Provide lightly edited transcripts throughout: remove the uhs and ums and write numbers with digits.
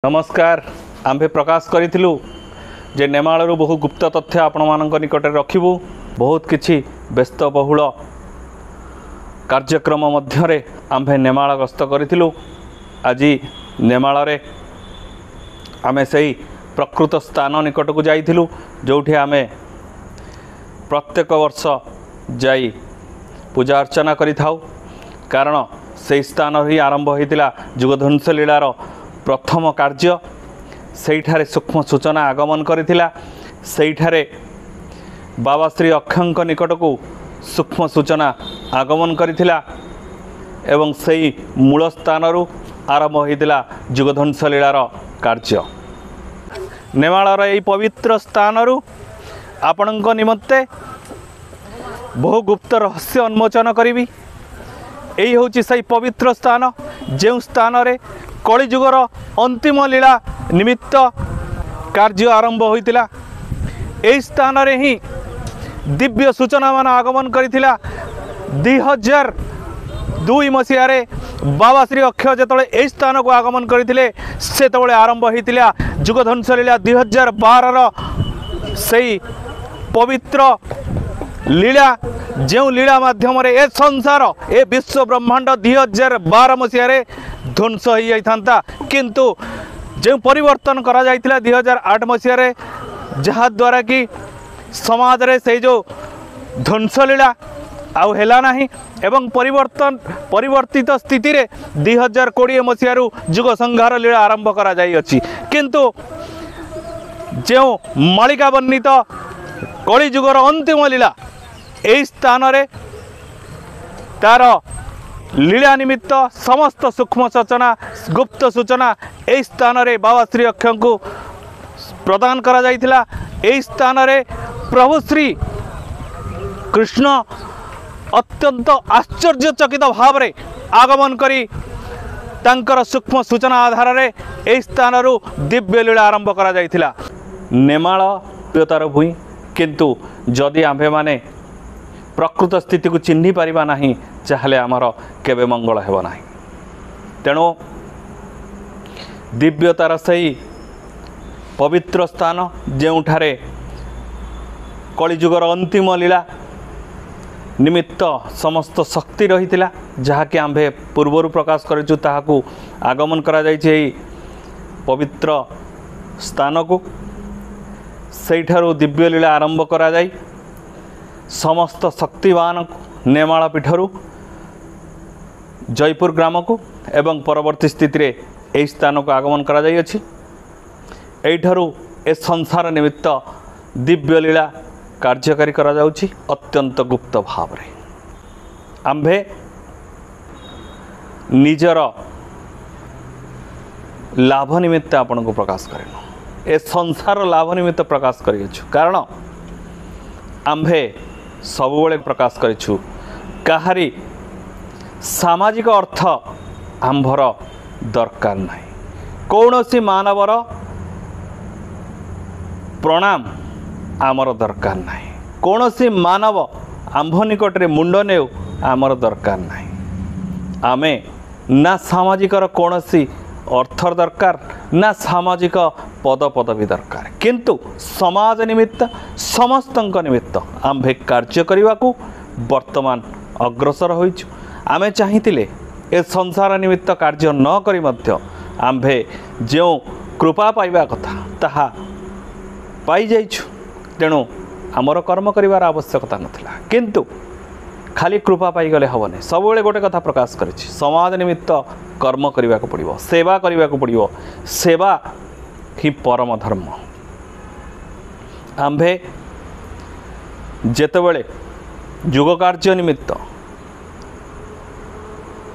नमस्कार। आम्भे प्रकाश करूँ जे नेमाळरू बहु गुप्त तथ्य आपण मान निकट रखिबू। बहुत किछि व्यस्तबहुल कार्यक्रम मध्य आम्भे नेमाळ गस्त करूँ। आज नेमाळ आमे सही प्रकृत स्थान निकट को जाइथिलु जोठी आमे प्रत्येक वर्ष जाई पूजा अर्चना करि थाउ। कारण से स्थान ही आरंभ होइतिला जुगधंस लीलार प्रथम कार्य। सेठारे सूक्ष्म सूचना आगमन करिथिला। सेठारे बाबा श्री अक्षयଙ୍କ निकट को सूक्ष्म सूचना आगमन करिथिला एवं सेही मूल स्थानरू आरंभ होइतिला जुगधंस लीलार कार्य। नेमाळर एई पवित्र स्थानरू आपणଙ୍କ निमत्ते बहु गुप्त रहस्य उन्मोचन करी। यही हूँ से पवित्र स्थान जो स्थान रे कलिजुगर अंतिम लीला निमित्त कार्य आरंभ होइतिला। एही स्थान रे ही दिव्य सूचना मान आगमन करिथिला। 2002 मसीह रे बाबा श्री अक्षय जेतळे एही स्थान को आगमन करथिले सेतବେଳେ आरंभ होइतिला जुगधंस लीला। 2012 रो सेही पवित्र लीला जो लीला माध्यम ए संसार ए विश्व ब्रह्मांड 2012 मसीह ध्वंस हो जाता। किंतु जो परिवर्तन करा जाइतिला 2008 मसीह जहाँ द्वारा कि समाज रे से जो ध्वंस लीला आउ हेला नाही एवं परिवर्तित स्थिति रे 2020 मसीह जुग संहार लीला आरंभ करा जाई अछि। किंतु जो मालिका वर्णित कलिजुगर अंतिम लीला एही स्थान रे तार लीला निमित्त समस्त सूक्ष्म सूचना गुप्त सूचना एही स्थान रे बाबा श्री अक्षय को प्रदान करा जाइथिला। एही स्थान रे प्रभु श्री कृष्ण अत्यंत आश्चर्यचकित भाव रे आगमन करी तांकर सूक्ष्म सूचना आधार रे एही स्थान रु दिव्य लीला आरंभ करा जाइथिला। नेमाळ प्रियतार भूई किंतु जदि आम्भे माने प्रकृत स्थिति को चिन्ह पारिबा नाही चाहले आमर केबे मंगल हेबो नाही। तेणु दिव्यतार सही पवित्र स्थान जोठारे कलिजुगर अंतिम लीला निमित्त समस्त शक्ति रहितिला जहाँकि आम्भे पूर्वर प्रकाश करिछु ताहाकू आगमन करा जाइछि एही पवित्र स्थान को। सेठारु दिव्य लीला आरंभ करा जाई समस्त शक्तिवान नेमाळ पीठरू जयपुर ग्राम को एवं परवर्ती स्थिति रे एही स्थान को आगमन करा जाई अछि। एठारु ए संसार निमित्त दिव्य लीला कार्यकारी करा जाउछि अत्यंत गुप्त भाव रे। आम्भे निजर लाभ निमित्त आपण को प्रकाश करेनु ए संसार लाभ निमित्त प्रकाश करियछु। कारण आम्भे सबुबले प्रकाश करिछु काहारी सामाजिक अर्थ आम्भर दरकार नाही। कौनसी मानवर प्रणाम आमर दरकार नाही। कौनसी मानव आम्भ निकटरे मुंड नेउ आमर दरकार नाही। आमे ना सामाजिकर कौनसी अर्थ दरकार ना सामाजिक पद पदवी दरकार किंतु समाज निमित्त समस्तंक निमित्त आम्भे कार्य करने को वर्तमान अग्रसर होइछु। आमे चाहिथिले ए संसार निमित्त कार्य न करी मध्य आम्भे जो कृपा पाइबा कथा ताहा पाई जाइछु। तेणु आमर कर्म करिवार आवश्यकता नथिला किंतु खाली कृपा पाई गले हबने। सबले गोटे कथा प्रकाश करिछि समाज निमित्त कर्म करने को पड़िबो सेवा करने को पड़िबो। सेवा ही परम धर्म। आम्भे जेतेबेले जुग कार्य निमित्त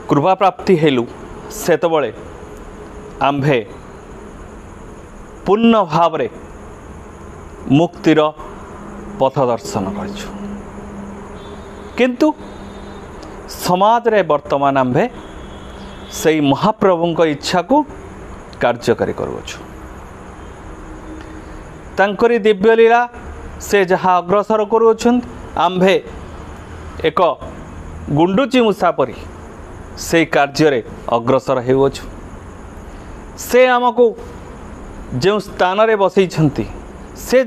कृपा प्राप्ति हेलु सेतेबेले आम्भे पूर्ण भाव रे मुक्तिर पथ दर्शन करिछु। किंतु समाज रे वर्तमान आम्भे से महाप्रभुंक इच्छा को कार्यकारी करुछु। तांकरी दिव्य लीला से जहाँ अग्रसर करुछन आम्भे एक गुंडुची मुसापरी से कार्य अग्रसर हेउछु। से आमको जो स्थान रे बसई से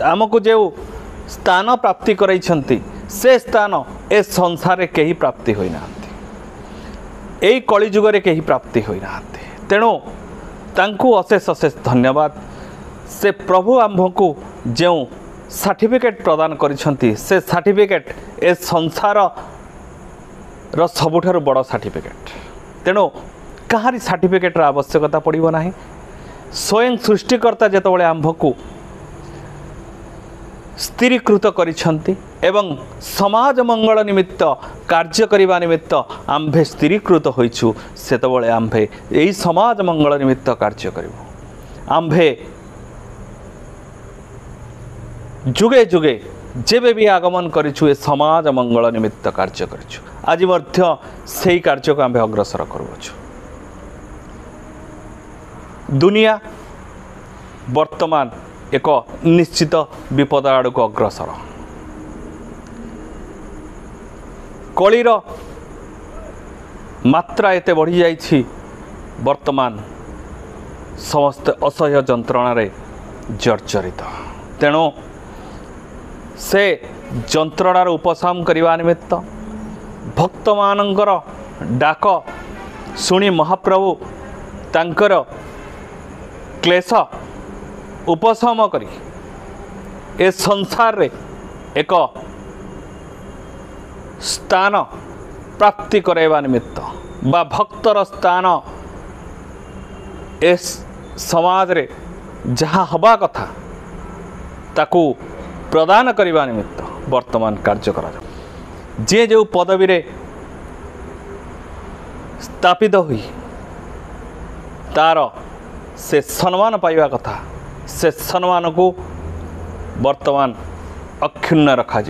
आमको जो स्थान प्राप्ति कराई से स्थान ए संसार रे कहीं प्राप्ति होना यही कलिजुगे कहीं प्राप्ति होना तेणु तांकु अशेष अशेष धन्यवाद से प्रभु आम्भको जो सर्टिफिकेट प्रदान करिसेंती से सर्टिफिकेट ए संसार रो सबुठारु बड़ सर्टिफिकेट तेणु कहारी सर्टिफिकेट आवश्यकता पड़ो ना स्वयं सृष्टिकर्ता जेतबेले आम्भको स्थिरीकृत करिसेंती एवं समाज मंगल निमित्त कार्य करिबा निमित्त आम्भे स्थिरीकृत होइछु सेतबेले आम्भे एही समाज मंगल निमित्त कार्य करिबो आम्भे जुगे जुगे जेबे भी आगमन करिछु ए समाज मंगल निमित्त कार्य करिछु आज मध्य सेही कार्य को आम्भे अग्रसर करूछु दुनिया वर्तमान एक निश्चित विपद आड़ को अग्रसर कलिर मात्रा एते बढ़ी जाइछि वर्तमान समस्त असह्य जंत्रणा जर्जरित तेणु से जंत्रणार उपशम करने निमित्त भक्त मानकर डाक शुणी महाप्रभु तांकर क्लेश उपशम करी ए संसार रे एक स्थान प्राप्ति कराइबा निमित्त बा भक्तर स्थान ए समाज रे जहाँ हवा कथा ताकू प्रदान करने निमित्त वर्तमान कार्य करा जे जो पदवी रे स्थापित हुई तार से सम्मान पाइबा कथा से सम्मान को वर्तमान अक्षुण्ण रखा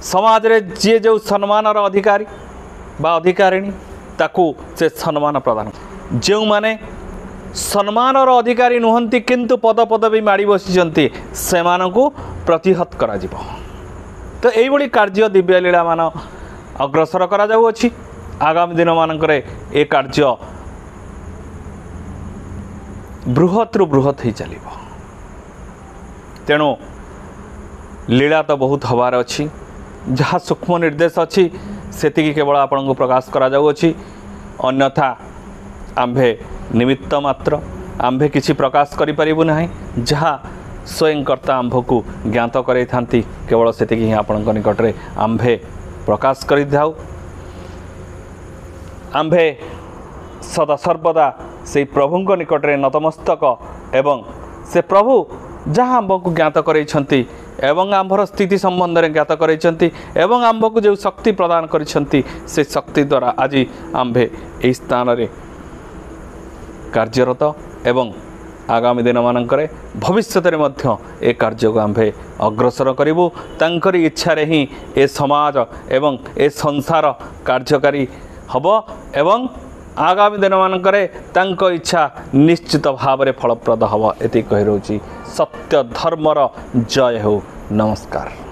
समाज रे जे जो सम्मान अधिकारी बा अधिकारिणी ताकू से सम्मान प्रदान जो माने सम्मान अधिकारी नुहंती किंतु पद पदवी माड़ी बसी से प्रतिहत करा जिवो तो यही कार्य दिव्य लीला मान अग्रसर करा जाउअछि आगामी दिन मानकर ए कार्य बृहत रु बृहत ही चलिबो तेणु लीला तो बहुत हबार अच्छी जहाँ सूक्ष्म निर्देश अच्छी सेतिकी केवल आपन को प्रकाश करा जाउअछि अन्यथा आम्भे निमित्त मात्र आम्भे किसी प्रकाश करि परिबु नाही जहाँ स्वयंकर्ता आम्भको ज्ञात कराई थांती केवल सेतिकी ही आपन निकट रे आम्भे प्रकाश करि जाऊ आम्भे सदा सर्वदा से प्रभुंक निकट रे नतमस्तक एवं से प्रभु जहाँ आम्भको ज्ञात कराई एवं आम्भर स्थिति संबंध में ज्ञात कराई एवं आम्भको जो शक्ति प्रदान करिसेंती से शक्ति द्वारा आज आम्भे एही स्थान रे कार्यरत एवं आगामी दिन मानकरे भविष्यत रे मध्य ए कार्य को आम्भे अग्रसर करिबु तांकरी इच्छा रे ही ए समाज एवं ए संसार कार्यकारी हब एवं आगामी दिन मानकरे तांको इच्छा निश्चित भाव रे फलप्रद हब एति कहि रहउची सत्य धर्मर जय हो नमस्कार।